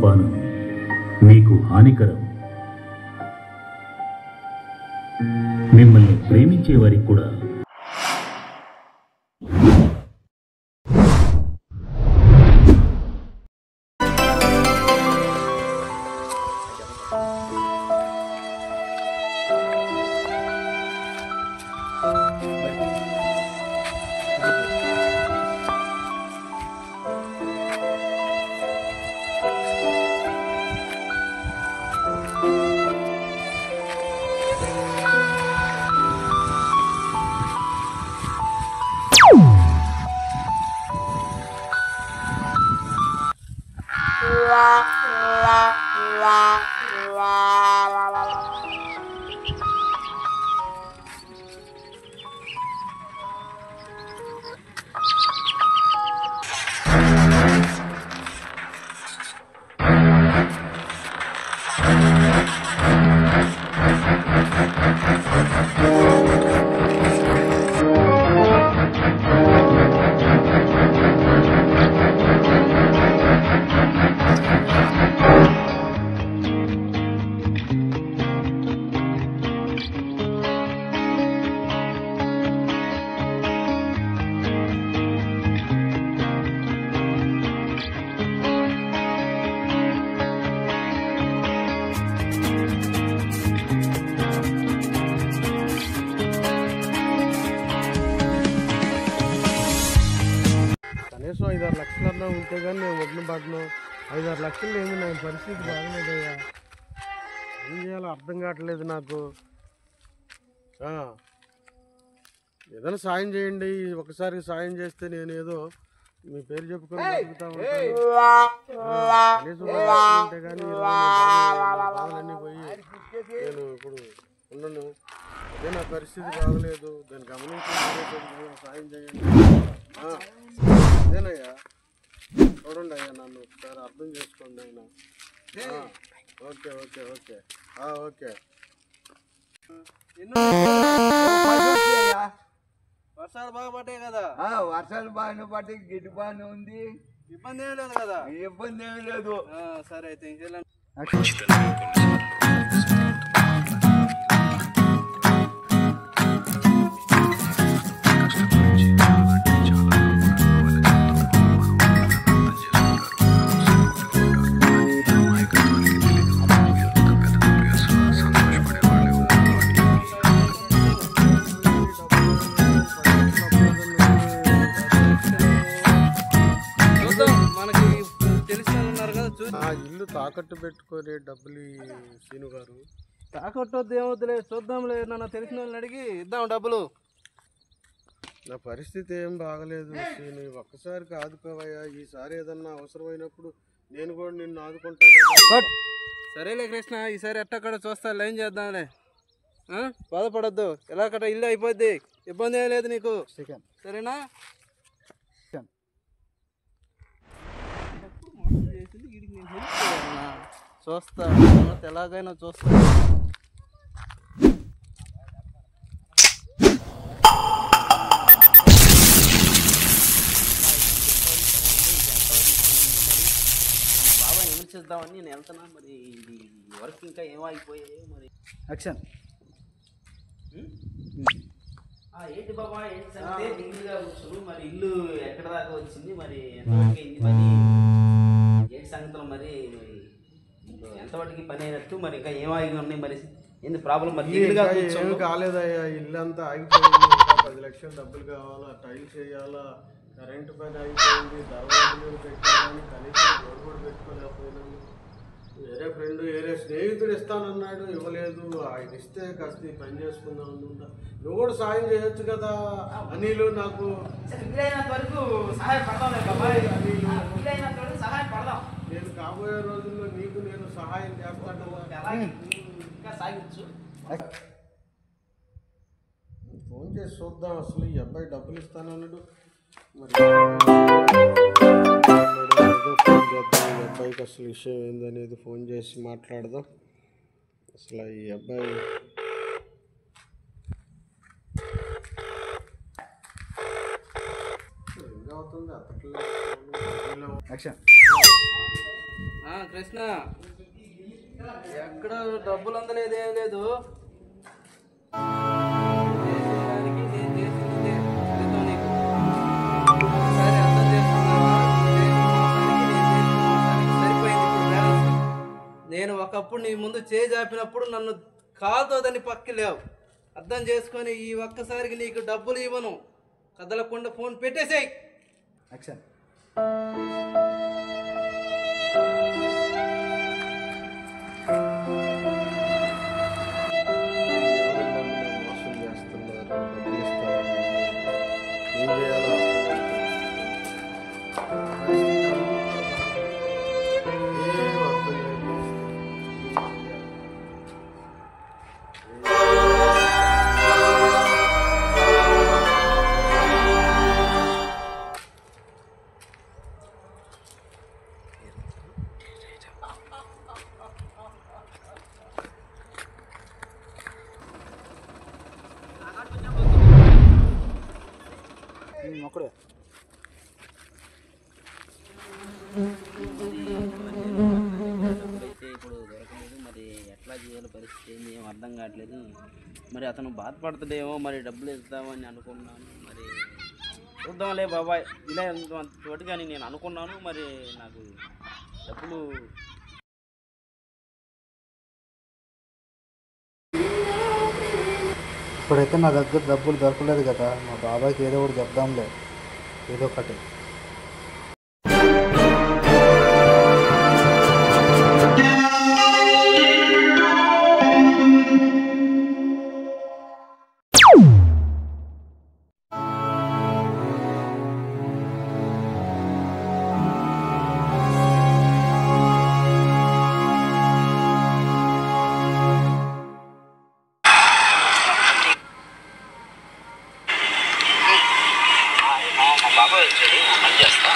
ధూమపానం మీకు హానికరం. మిమ్మల్ని ప్రేమించే వారికి కూడా కనీసం 5-6 లక్షలన్నా ఉంటే కానీ నేను వడ్లు పడను. 5-6 లక్షలు లేదు, నా పరిస్థితి బాగలేదయ్యా. ఏం చేయాలో అర్థం కావట్లేదు నాకు. ఏదైనా సాయం చేయండి. ఒకసారి సాయం చేస్తే నేను ఏదో మీ పేరు చెప్పుకొని బతుకుతా ఉంటాను. కనీసం ఉంటే కానీ బాధలన్నీ పోయి నేను ఇప్పుడు ఉన్నాను. అదే నా పరిస్థితి బాగలేదు, దాన్ని గమనించి సాయం చేయండి. అదేనయ్యా, చూడండి అయ్యా, నన్ను ఒకసారి అర్థం చేసుకోండి అయినా. Okay okay okay okay. వర్షాలు బాగా పడ్డాయి కదా? వర్షాలు బాగానే పట్టి గిడ్డు బాగానే ఉంది, ఇబ్బంది ఏమి లేదు కదా? ఇబ్బంది ఏమి లేదు. సరే అయితే ఇల్లు తాకట్టు పెట్టుకొని డబ్బులు సీను గారు. తాకట్టు వద్దు, ఏమొద్దులే, చూద్దాంలే. నన్ను తెలిసిన వాళ్ళని అడిగి ఇద్దాం డబ్బులు. నా పరిస్థితి ఏం బాగలేదు సీను, ఒక్కసారికి ఆదుకోవయ్యా. ఈసారి ఏదన్నా అవసరమైనప్పుడు నేను కూడా నిన్ను ఆదుకుంటా కదా. సరేలే కృష్ణ, ఈసారి ఎట్టక్కడ చూస్తా, లైన్ చేద్దాంలే. బాధపడద్దు, ఎలా కట్ట ఇల్లు అయిపోద్ది, ఇబ్బంది ఏం లేదు నీకు. సరేనా? చూస్తా, ఎలాగైనా చూస్తా. బాబా విమర్శిద్దామని నేను వెళ్తున్నా. మరి ఇది వర్క్ ఇంకా ఏమైపోయాయి మరి? యాక్షన్. ఏంటి బాబా, ఏంటి సంగతి? దిగులుగా కూర్చుని మరి ఇల్లు ఎక్కడ దాకా వచ్చింది, మరి ఎంతవరకు అయింది పని, ఏంటి సంగతులు మరి? ఎంతవరకు పని అయినట్టు, మరి ఇంకా ఏమాగి ఉన్నాయి మరి? ఏంది ప్రాబ్లం? మరి దిగులుగా కూర్చొని కాలేదయ్యా, ఇల్లు అంతా ఆగిపోయింది. 10 లక్షలు డబ్బులు కావాలా, టైల్స్ వేయాలా, కరెంటు పని అయిపోయింది, దర్వాజులు పెట్టాలని కనీసం డోర్ కూడా పెట్టుకోలేకపోయినాము. వేరే ఫ్రెండ్, వేరే స్నేహితుడు ఇస్తానన్నాడు, ఇవ్వలేదు. ఆయన ఇస్తే కాస్త పని చేసుకుందాం అనుకుంటా. నువ్వు కూడా సాయం చేయొచ్చు కదా అనిలు. నాకు వరకు సహాయపడదాం. నేను కాబోయే రోజుల్లో నీకు నేను సహాయం చేస్తాను కదా. ఇంకా సాగించు. ఫోన్ చేసి చూద్దాం, అసలు ఈ అబ్బాయి డబ్బులు ఇస్తానన్నాడు. మరి ఫోన్ చేద్దాం, ఈ అబ్బాయికి అసలు విషయం ఏందనేది ఫోన్ చేసి మాట్లాడదాం. అసలు ఈ అబ్బాయి ఏం అవుతుంది అప్పట్లో. కృష్ణ ఎక్కడ డబ్బులు అందలేదు ఏం లేదు. చేసేదానికి నేను చేసింది ఇదే. ఫలితం నీకు. ఒకసారి అర్థం చేసుకున్నావా? సరిపోయింది ఇప్పుడు బ్యాలెన్స్. నేను ఒకప్పుడు నీ ముందు చేయి జాపినప్పుడు నన్ను కాలుతో దాన్ని పక్కి లేవు. అర్థం చేసుకొని ఈ ఒక్కసారికి నీకు డబ్బులు ఇవ్వను. కదలకుండా ఫోన్ పెట్టేసేయ్. యాక్షన్. మోసం చేస్తున్నారు, డబ్బులు ఇస్తారు, ఏం చేయాలో మొక్కడే. అయితే ఇప్పుడు దొరకలేదు, మరి ఎట్లా చేయాలి పరిస్థితి ఏంది ఏం అర్థం కావట్లేదు. మరి అతను బాధపడుతుండేమో, మరి డబ్బులు ఇద్దామని అనుకున్నాను. మరి చూద్దాంలే బాబాయ్, ఇలా తోటిగాని నేను అనుకున్నాను. మరి నాకు డబ్బులు ఇప్పుడైతే నా దగ్గర డబ్బులు దొరకలేదు కదా, మా బాబాయ్కి ఏదో ఒకటి చెప్దాంలే, ఏదో ఒకటి. బాబాయ్ వచ్చాడు, పని చేస్తా.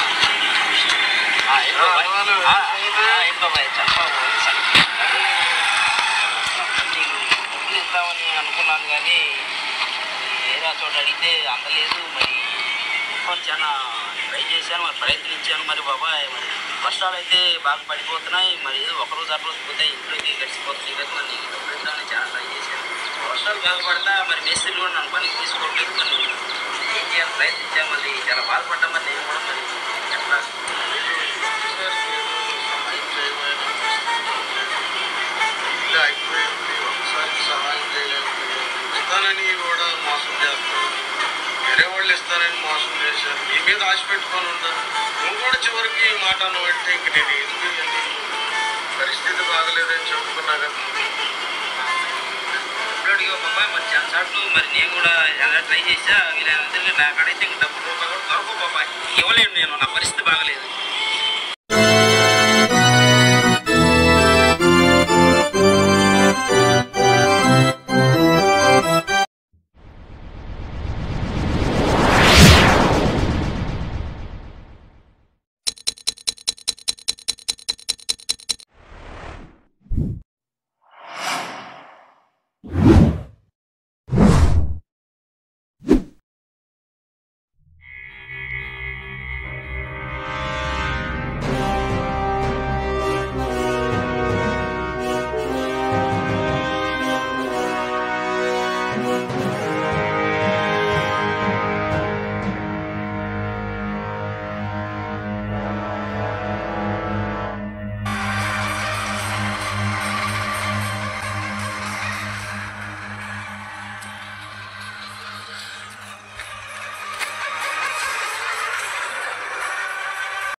ఇద్దామని అనుకున్నాను కానీ వేరే చోట అడిగితే అందలేదు. మరి చాలా ట్రై చేశాను, మరి ప్రయత్నించాను. మరి బాబాయ్ మరి వర్షాలు అయితే బాగా పడిపోతున్నాయి. మరి ఏదో ఒకరోజు అట్రోజు పోతే ఇంట్లోకి గడిచిపోతుంది కదా. నీకు డబ్బులు ఇద్దామని చాలా ట్రై చేశాను. వర్షాలు బాగా పడతా మరి మేస్త్రీలు కూడా నన్ను పనికి తీసుకోవట్లేదు. మరి ఏం చేయాలి ప్రయత్నించాను, మళ్ళీ చాలా బాధపడ్డా. మరి నేను కూడా మరి ఎట్లా ఒకసారి సహాయం చేయలేదు. ఇస్తానని కూడా మోసం చేస్తాను, వేరే వాళ్ళు ఇస్తానని మోసం చేశారు. నీ మీద ఆశ పెట్టుకొని ఉంటాను. నువ్వు కూడా చివరికి ఈ మాట నువ్వంటే ఇంక నేను ఏంటి అని పరిస్థితి బాగలేదని చెప్పుకున్నా కదా. అడిగా బాబాయ్ మరి చాలా సార్లు మరి నేను కూడా ఎలా ట్రై చేసా. వీళ్ళ నాకడైతే ఇంక డబ్బు రూపాయలు దొరకవు బాబాయ్, ఇవ్వలేను. నేను నా పరిస్థితి బాగలేదు.